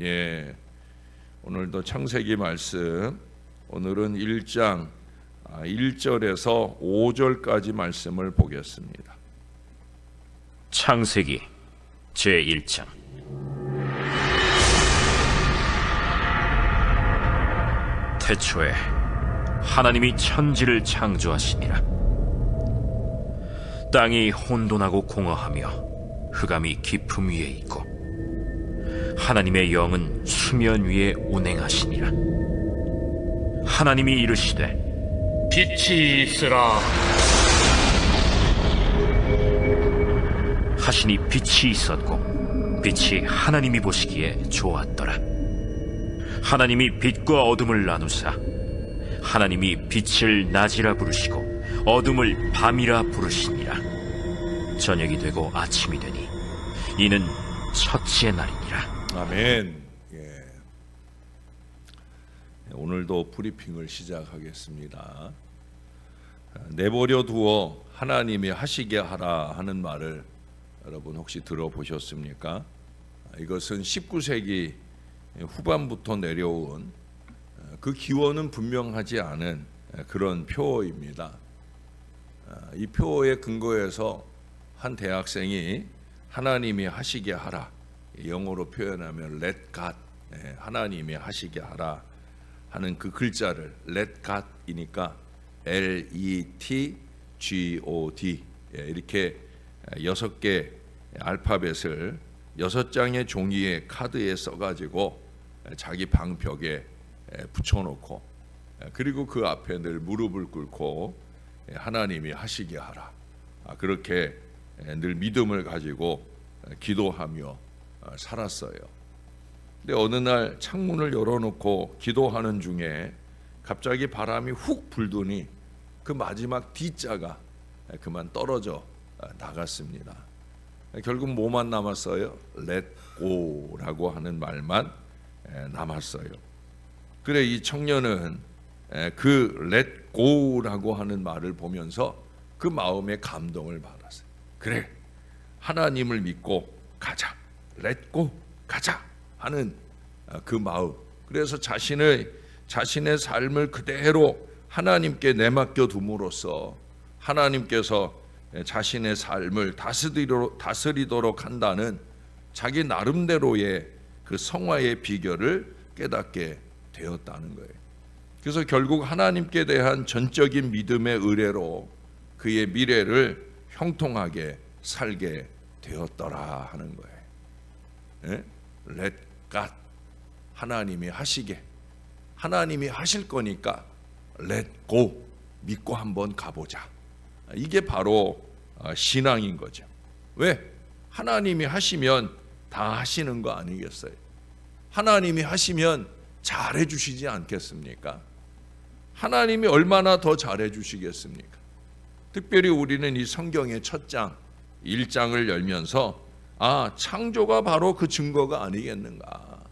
예, 오늘도 창세기 말씀, 오늘은 1장 1절에서 5절까지 말씀을 보겠습니다. 창세기 제1장. 태초에 하나님이 천지를 창조하시니라. 땅이 혼돈하고 공허하며 흑암이 깊음 위에 있고 하나님의 영은 수면 위에 운행하시니라. 하나님이 이르시되 빛이 있으라. 하시니 빛이 있었고 빛이 하나님이 보시기에 좋았더라. 하나님이 빛과 어둠을 나누사 하나님이 빛을 낮이라 부르시고 어둠을 밤이라 부르시니라. 저녁이 되고 아침이 되니 이는 첫째 날이니라. 아멘. 예. 오늘도 브리핑을 시작하겠습니다. 내버려 두어 하나님이 하시게 하라 하는 말을 여러분 혹시 들어보셨습니까? 이것은 19세기 후반부터 내려온 그 기원은 분명하지 않은 그런 표어입니다. 이 표어에 근거해서 한 대학생이 하나님이 하시게 하라, 영어로 표현하면 let God, 하나님이 하시게 하라 하는 그 글자를 let God이니까 L-E-T-G-O-D 이렇게 6개 알파벳을 6장의 종이의 카드에 써가지고 자기 방 벽에 붙여놓고 그리고 그 앞에 늘 무릎을 꿇고 하나님이 하시게 하라, 그렇게 늘 믿음을 가지고 기도하며 살았어요. 근데 어느 날 창문을 열어놓고 기도하는 중에 갑자기 바람이 훅 불더니 그 마지막 D자가 그만 떨어져 나갔습니다. 결국 뭐만 남았어요? Let go라고 하는 말만 남았어요. 그래 이 청년은 그 Let go라고 하는 말을 보면서 그 마음에 감동을 받았어요. 그래, 하나님을 믿고 가자, Let go, 가자 하는 그 마음. 그래서 자신의 삶을 그대로 하나님께 내맡겨 둠으로써 하나님께서 자신의 삶을 다스리도록 한다는 자기 나름대로의 그 성화의 비결을 깨닫게 되었다는 거예요. 그래서 결국 하나님께 대한 전적인 믿음의 의뢰로 그의 미래를 형통하게 살게 되었더라 하는 거예요. 예? Let God, 하나님이 하시게, 하나님이 하실 거니까 Let go, 믿고 한번 가보자. 이게 바로 신앙인 거죠. 왜? 하나님이 하시면 다 하시는 거 아니겠어요? 하나님이 하시면 잘해 주시지 않겠습니까? 하나님이 얼마나 더 잘해 주시겠습니까? 특별히 우리는 이 성경의 첫 장 1장을 열면서 창조가 바로 그 증거가 아니겠는가.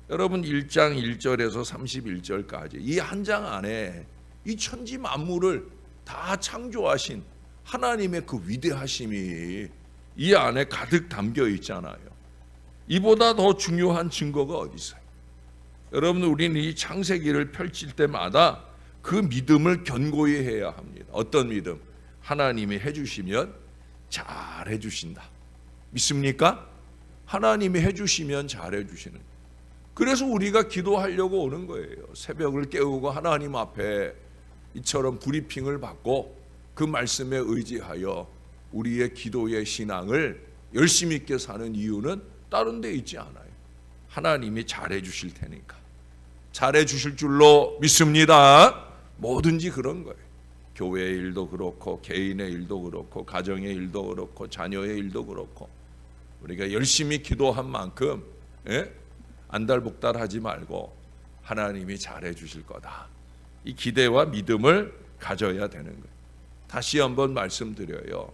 여러분 1장 1절에서 31절까지 이 한 장 안에 이 천지 만물을 다 창조하신 하나님의 그 위대하심이 이 안에 가득 담겨 있잖아요. 이보다 더 중요한 증거가 어디 있어요? 여러분 우리는 이 창세기를 펼칠 때마다 그 믿음을 견고히 해야 합니다. 어떤 믿음? 하나님이 해주시면 잘 해주신다. 믿습니까? 하나님이 해주시면 잘 해주시는. 그래서 우리가 기도하려고 오는 거예요. 새벽을 깨우고 하나님 앞에 이처럼 브리핑을 받고 그 말씀에 의지하여 우리의 기도의 신앙을 열심히 있게 사는 이유는 다른 데 있지 않아요. 하나님이 잘해 주실 테니까. 잘해 주실 줄로 믿습니다. 뭐든지 그런 거예요. 교회의 일도 그렇고 개인의 일도 그렇고 가정의 일도 그렇고 자녀의 일도 그렇고 우리가 열심히 기도한 만큼 안달복달하지 말고 하나님이 잘해 주실 거다. 이 기대와 믿음을 가져야 되는 거예요. 다시 한번 말씀드려요.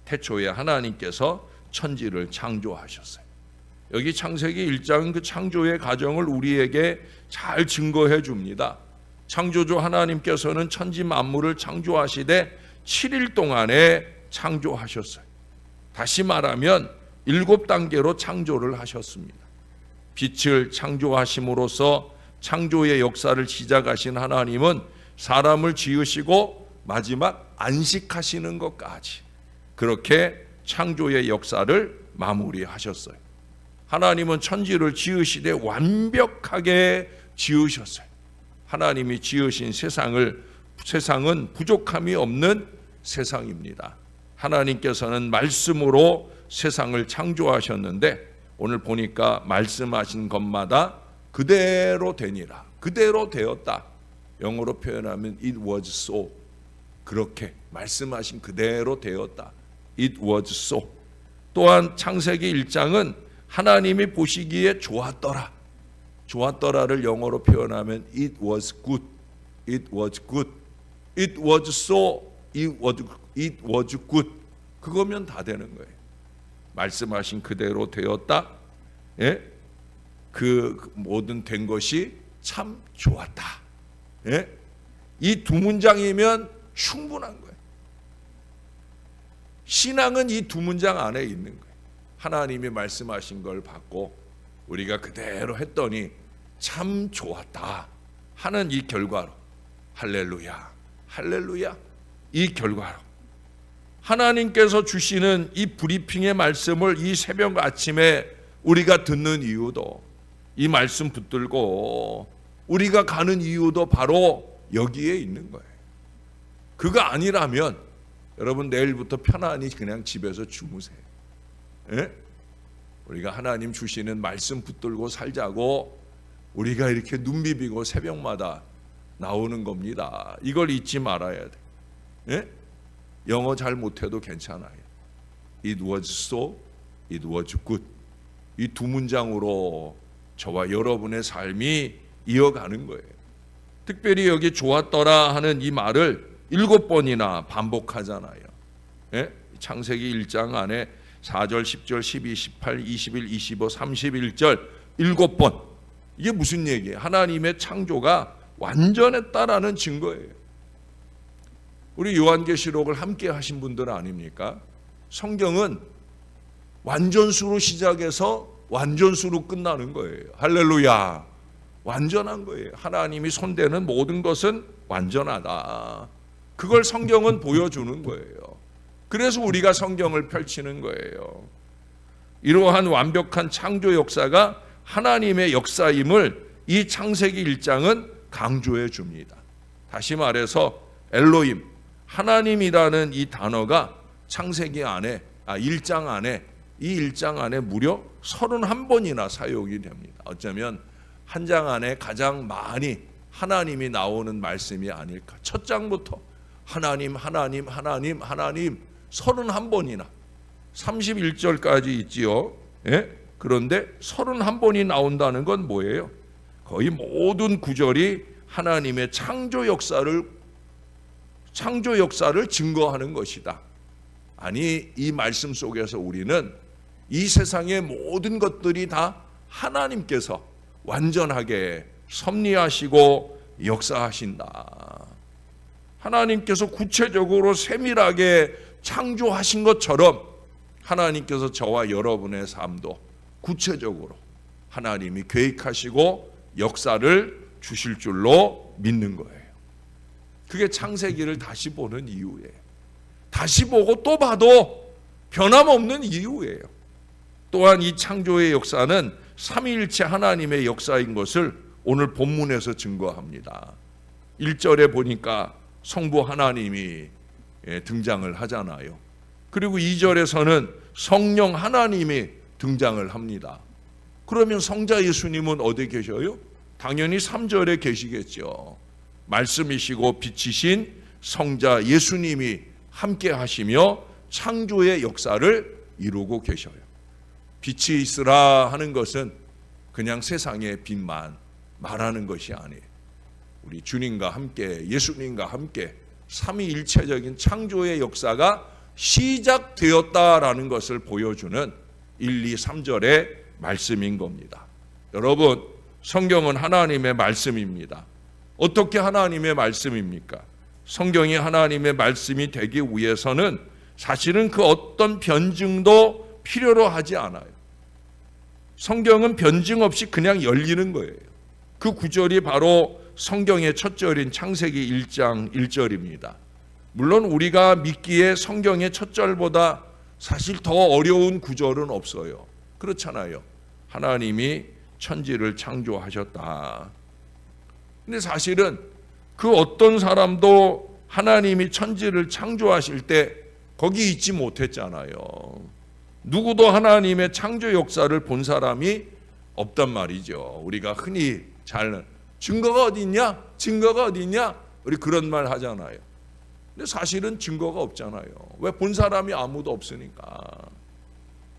태초에 하나님께서 천지를 창조하셨어요. 여기 창세기 1장은 그 창조의 과정을 우리에게 잘 증거해 줍니다. 창조주 하나님께서는 천지 만물을 창조하시되 7일 동안에 창조하셨어요. 다시 말하면 7단계로 창조를 하셨습니다. 빛을 창조하심으로써 창조의 역사를 시작하신 하나님은 사람을 지으시고 마지막 안식하시는 것까지 그렇게 창조의 역사를 마무리하셨어요. 하나님은 천지를 지으시되 완벽하게 지으셨어요. 하나님이 지으신 세상은 부족함이 없는 세상입니다. 하나님께서는 말씀으로 세상을 창조하셨는데 오늘 보니까 말씀하신 것마다 그대로 되니라, 그대로 되었다. 영어로 표현하면 it was so. 그렇게 말씀하신 그대로 되었다. It was so. 또한 창세기 1장은 하나님이 보시기에 좋았더라. 좋았더라를 영어로 표현하면 it was good. It was good. It was so. It was good. 그거면 다 되는 거예요. 말씀하신 그대로 되었다. 예? 그 모든 된 것이 참 좋았다. 예? 이 두 문장이면 충분한 거예요. 신앙은 이 두 문장 안에 있는 거예요. 하나님이 말씀하신 걸 받고 우리가 그대로 했더니 참 좋았다 하는 이 결과로 할렐루야, 할렐루야. 이 결과로 하나님께서 주시는 이 브리핑의 말씀을 이 새벽 아침에 우리가 듣는 이유도, 이 말씀 붙들고 우리가 가는 이유도 바로 여기에 있는 거예요. 그거 아니라면 여러분 내일부터 편안히 그냥 집에서 주무세요. 예? 우리가 하나님 주시는 말씀 붙들고 살자고 우리가 이렇게 눈 비비고 새벽마다 나오는 겁니다. 이걸 잊지 말아야 돼. 예? 영어 잘 못해도 괜찮아요. It was so, it was good. 이 두 문장으로 저와 여러분의 삶이 이어가는 거예요. 특별히 여기 좋았더라 하는 이 말을 7번이나 반복하잖아요. 예? 창세기 1장 안에 4절, 10절, 12, 18, 21, 25, 31절 7번. 이게 무슨 얘기예요? 하나님의 창조가 완전했다라는 증거예요. 우리 요한계시록을 함께 하신 분들 아닙니까? 성경은 완전수로 시작해서 완전수로 끝나는 거예요. 할렐루야. 완전한 거예요. 하나님이 손대는 모든 것은 완전하다. 그걸 성경은 보여주는 거예요. 그래서 우리가 성경을 펼치는 거예요. 이러한 완벽한 창조 역사가 하나님의 역사임을 이 창세기 1장은 강조해 줍니다. 다시 말해서 엘로힘, 하나님이라는 이 단어가 창세기 안에 1장 안에 이 1장 안에 무려 31번이나 사용이 됩니다. 어쩌면 한 장 안에 가장 많이 하나님이 나오는 말씀이 아닐까. 첫 장부터 하나님 하나님 하나님 하나님 31번이나 31절까지 있지요. 예? 그런데 31번이 나온다는 건 뭐예요? 거의 모든 구절이 하나님의 창조 역사를 증거하는 것이다. 아니, 이 말씀 속에서 우리는 이 세상의 모든 것들이 다 하나님께서 완전하게 섭리하시고 역사하신다. 하나님께서 구체적으로 세밀하게 창조하신 것처럼 하나님께서 저와 여러분의 삶도 구체적으로 하나님이 계획하시고 역사를 주실 줄로 믿는 거예요. 그게 창세기를 다시 보는 이유예요. 다시 보고 또 봐도 변함없는 이유예요. 또한 이 창조의 역사는 삼위일체 하나님의 역사인 것을 오늘 본문에서 증거합니다. 1절에 보니까 성부 하나님이 등장을 하잖아요. 그리고 2절에서는 성령 하나님이 등장을 합니다. 그러면 성자 예수님은 어디 계셔요? 당연히 3절에 계시겠죠. 말씀이시고 빛이신 성자 예수님이 함께 하시며 창조의 역사를 이루고 계셔요. 빛이 있으라 하는 것은 그냥 세상의 빛만 말하는 것이 아니에요. 우리 주님과 함께 예수님과 함께 삼위일체적인 창조의 역사가 시작되었다라는 것을 보여주는 1, 2, 3절의 말씀인 겁니다. 여러분, 성경은 하나님의 말씀입니다. 어떻게 하나님의 말씀입니까? 성경이 하나님의 말씀이 되기 위해서는 사실은 그 어떤 변증도 필요로 하지 않아요. 성경은 변증 없이 그냥 열리는 거예요. 그 구절이 바로 성경의 첫 절인 창세기 1장 1절입니다. 물론 우리가 믿기에 성경의 첫 절보다 사실 더 어려운 구절은 없어요. 그렇잖아요. 하나님이 천지를 창조하셨다. 근데 사실은 그 어떤 사람도 하나님이 천지를 창조하실 때 거기 있지 못했잖아요. 누구도 하나님의 창조 역사를 본 사람이 없단 말이죠. 우리가 흔히 잘 증거가 어디 있냐? 증거가 어디 있냐? 우리 그런 말 하잖아요. 근데 사실은 증거가 없잖아요. 왜? 본 사람이 아무도 없으니까.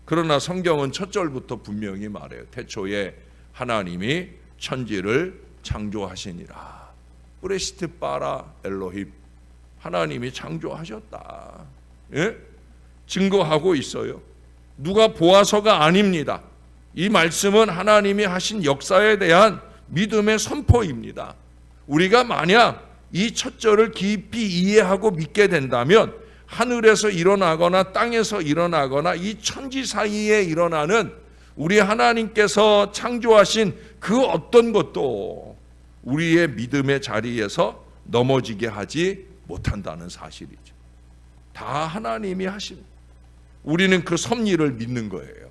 그러나 성경은 첫 절부터 분명히 말해요. 태초에 하나님이 천지를 창조하시니라. 브레시트 바라 엘로힘. 하나님이 창조하셨다. 예? 증거하고 있어요. 누가 보아서가 아닙니다. 이 말씀은 하나님이 하신 역사에 대한 믿음의 선포입니다. 우리가 만약 이 첫 절을 깊이 이해하고 믿게 된다면 하늘에서 일어나거나 땅에서 일어나거나 이 천지 사이에 일어나는 우리 하나님께서 창조하신 그 어떤 것도 우리의 믿음의 자리에서 넘어지게 하지 못한다는 사실이죠. 다 하나님이 하신, 우리는 그 섭리를 믿는 거예요.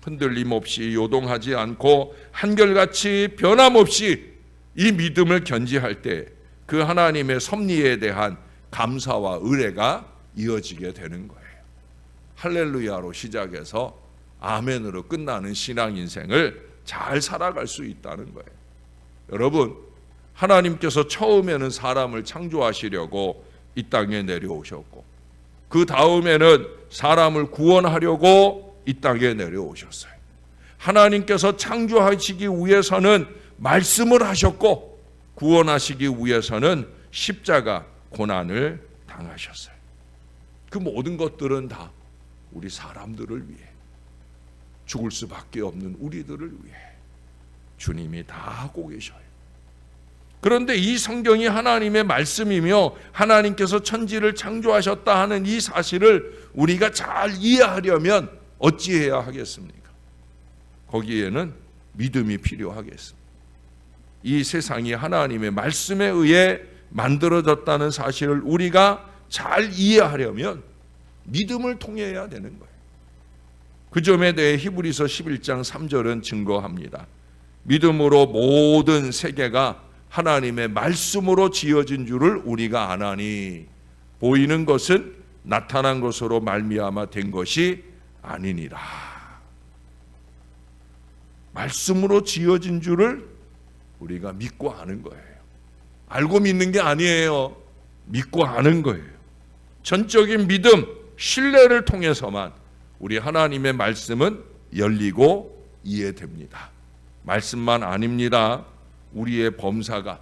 흔들림 없이 요동하지 않고 한결같이 변함없이 이 믿음을 견지할 때 그 하나님의 섭리에 대한 감사와 의뢰가 이어지게 되는 거예요. 할렐루야로 시작해서 아멘으로 끝나는 신앙 인생을 잘 살아갈 수 있다는 거예요. 여러분, 하나님께서 처음에는 사람을 창조하시려고 이 땅에 내려오셨고 그 다음에는 사람을 구원하려고 이 땅에 내려오셨어요. 하나님께서 창조하시기 위해서는 말씀을 하셨고 구원하시기 위해서는 십자가 고난을 당하셨어요. 그 모든 것들은 다 우리 사람들을 위해, 죽을 수밖에 없는 우리들을 위해 주님이 다 하고 계셔요. 그런데 이 성경이 하나님의 말씀이며 하나님께서 천지를 창조하셨다 하는 이 사실을 우리가 잘 이해하려면 어찌해야 하겠습니까? 거기에는 믿음이 필요하겠습니다. 이 세상이 하나님의 말씀에 의해 만들어졌다는 사실을 우리가 잘 이해하려면 믿음을 통해야 되는 거예요. 그 점에 대해 히브리서 11장 3절은 증거합니다. 믿음으로 모든 세계가 하나님의 말씀으로 지어진 줄을 우리가 아나니 보이는 것은 나타난 것으로 말미암아 된 것이 아니니라. 말씀으로 지어진 줄을 우리가 믿고 아는 거예요. 알고 믿는 게 아니에요. 믿고 아는 거예요. 전적인 믿음, 신뢰를 통해서만 우리 하나님의 말씀은 열리고 이해됩니다. 말씀만 아닙니다. 우리의 범사가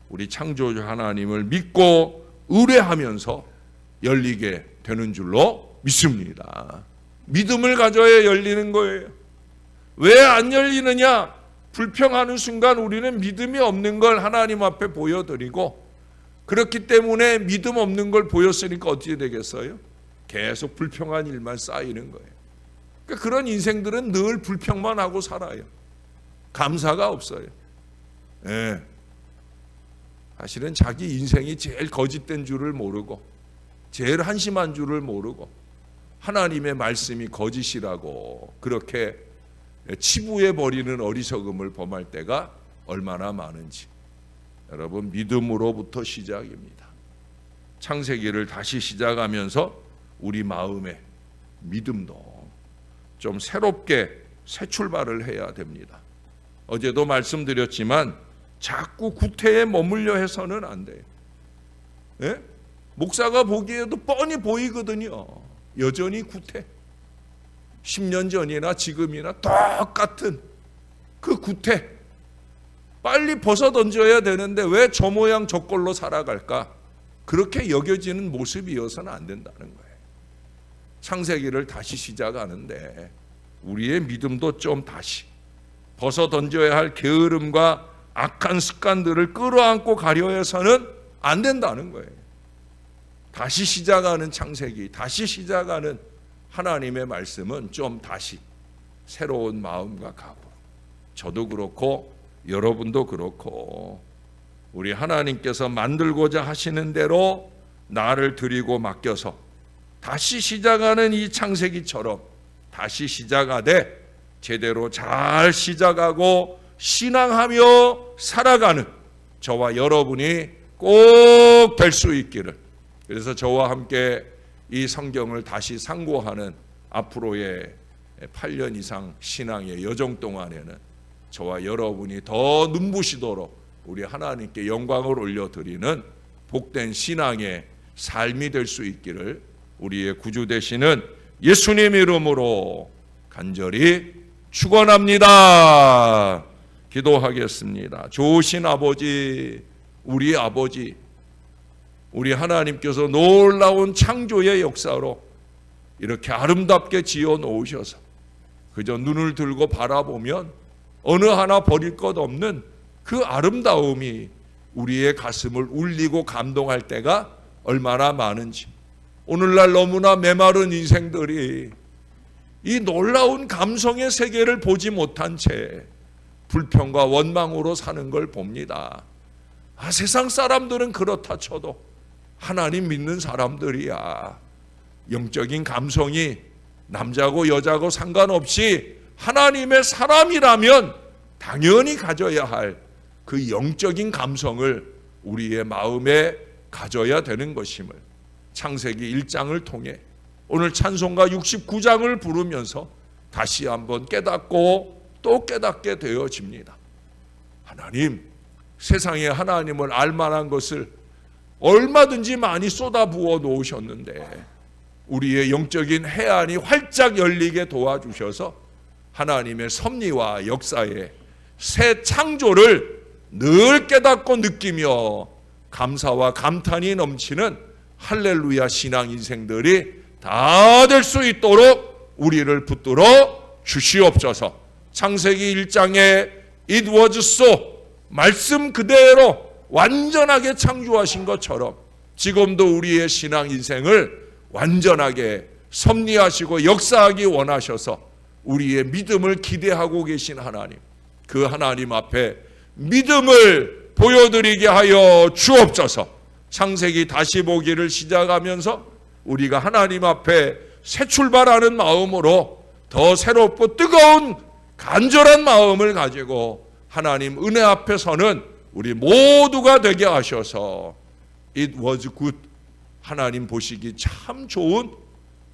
우리 창조주 하나님을 믿고 의뢰하면서 열리게 되는 줄로 믿습니다. 믿음을 가져야 열리는 거예요. 왜 안 열리느냐? 불평하는 순간 우리는 믿음이 없는 걸 하나님 앞에 보여드리고, 그렇기 때문에 믿음 없는 걸 보였으니까 어떻게 되겠어요? 계속 불평한 일만 쌓이는 거예요. 그러니까 그런 인생들은 늘 불평만 하고 살아요. 감사가 없어요. 예. 사실은 자기 인생이 제일 거짓된 줄을 모르고 제일 한심한 줄을 모르고 하나님의 말씀이 거짓이라고 그렇게 치부해버리는 어리석음을 범할 때가 얼마나 많은지. 여러분, 믿음으로부터 시작입니다. 창세기를 다시 시작하면서 우리 마음에 믿음도 좀 새롭게 새 출발을 해야 됩니다. 어제도 말씀드렸지만 자꾸 구태에 머물려 해서는 안 돼요. 예? 목사가 보기에도 뻔히 보이거든요. 여전히 구태. 10년 전이나 지금이나 똑같은 그 구태. 빨리 벗어던져야 되는데 왜 저 모양 저 꼴로 살아갈까? 그렇게 여겨지는 모습이어서는 안 된다는 거예요. 창세기를 다시 시작하는데 우리의 믿음도 좀 다시 벗어던져야 할 게으름과 악한 습관들을 끌어안고 가려 해서는 안 된다는 거예요. 다시 시작하는 창세기, 다시 시작하는 하나님의 말씀은 좀 다시 새로운 마음과 각오. 저도 그렇고 여러분도 그렇고 우리 하나님께서 만들고자 하시는 대로 나를 드리고 맡겨서 다시 시작하는 이 창세기처럼 다시 시작하되 제대로 잘 시작하고 신앙하며 살아가는 저와 여러분이 꼭 될 수 있기를. 그래서 저와 함께 이 성경을 다시 상고하는 앞으로의 8년 이상 신앙의 여정 동안에는 저와 여러분이 더 눈부시도록 우리 하나님께 영광을 올려드리는 복된 신앙의 삶이 될 수 있기를 우리의 구주 되시는 예수님 이름으로 간절히 축원합니다. 기도하겠습니다. 좋으신 아버지, 우리 아버지, 우리 하나님께서 놀라운 창조의 역사로 이렇게 아름답게 지어 놓으셔서 그저 눈을 들고 바라보면 어느 하나 버릴 것 없는 그 아름다움이 우리의 가슴을 울리고 감동할 때가 얼마나 많은지, 오늘날 너무나 메마른 인생들이 이 놀라운 감성의 세계를 보지 못한 채 불평과 원망으로 사는 걸 봅니다. 세상 사람들은 그렇다 쳐도 하나님 믿는 사람들이야 영적인 감성이 남자고 여자고 상관없이 하나님의 사람이라면 당연히 가져야 할 그 영적인 감성을 우리의 마음에 가져야 되는 것임을 창세기 1장을 통해 오늘 찬송가 69장을 부르면서 다시 한번 깨닫고 또 깨닫게 되어집니다. 하나님, 세상에 하나님을 알만한 것을 얼마든지 많이 쏟아부어 놓으셨는데 우리의 영적인 해안이 활짝 열리게 도와주셔서 하나님의 섭리와 역사의 새 창조를 늘 깨닫고 느끼며 감사와 감탄이 넘치는 할렐루야 신앙 인생들이 다 될 수 있도록 우리를 붙들어 주시옵소서. 창세기 1장에 It was so 말씀 그대로 완전하게 창조하신 것처럼 지금도 우리의 신앙 인생을 완전하게 섭리하시고 역사하기 원하셔서 우리의 믿음을 기대하고 계신 하나님, 그 하나님 앞에 믿음을 보여드리게 하여 주옵소서. 창세기 다시 보기를 시작하면서 우리가 하나님 앞에 새 출발하는 마음으로 더 새롭고 뜨거운 간절한 마음을 가지고 하나님 은혜 앞에 서는 우리 모두가 되게 하셔서 It was good, 하나님 보시기 참 좋은,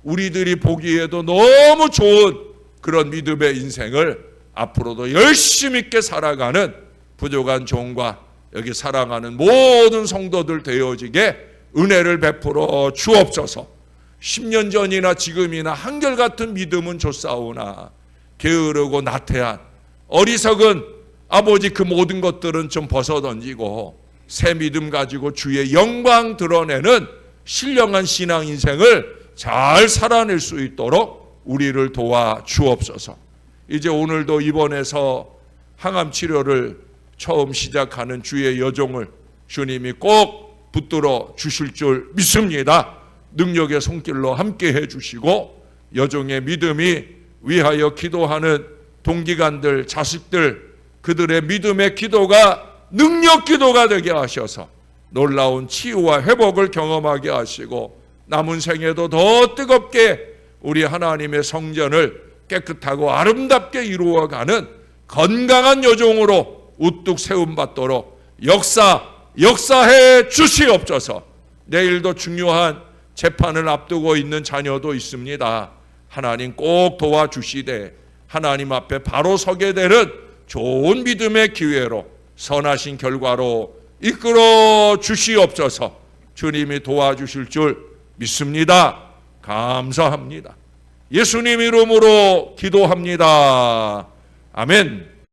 우리들이 보기에도 너무 좋은 그런 믿음의 인생을 앞으로도 열심히 있게 살아가는 부족한 종과 여기 사랑하는 모든 성도들 되어지게 은혜를 베풀어 주옵소서. 10년 전이나 지금이나 한결같은 믿음은 좋사오나 게으르고 나태한 어리석은 아버지 그 모든 것들은 좀 벗어던지고 새 믿음 가지고 주의 영광 드러내는 신령한 신앙 인생을 잘 살아낼 수 있도록 우리를 도와 주옵소서. 이제 오늘도 입원해서 항암 치료를 처음 시작하는 주의 여종을 주님이 꼭 붙들어 주실 줄 믿습니다. 능력의 손길로 함께 해주시고 여종의 믿음이 위하여 기도하는 동기간들, 자식들, 그들의 믿음의 기도가 능력 기도가 되게 하셔서 놀라운 치유와 회복을 경험하게 하시고 남은 생에도 더 뜨겁게 우리 하나님의 성전을 깨끗하고 아름답게 이루어가는 건강한 여종으로 우뚝 세움받도록 역사해 주시옵소서. 내일도 중요한 재판을 앞두고 있는 자녀도 있습니다. 하나님 꼭 도와주시되 하나님 앞에 바로 서게 되는 좋은 믿음의 기회로 선하신 결과로 이끌어 주시옵소서. 주님이 도와주실 줄 믿습니다. 감사합니다. 예수님 이름으로 기도합니다. 아멘.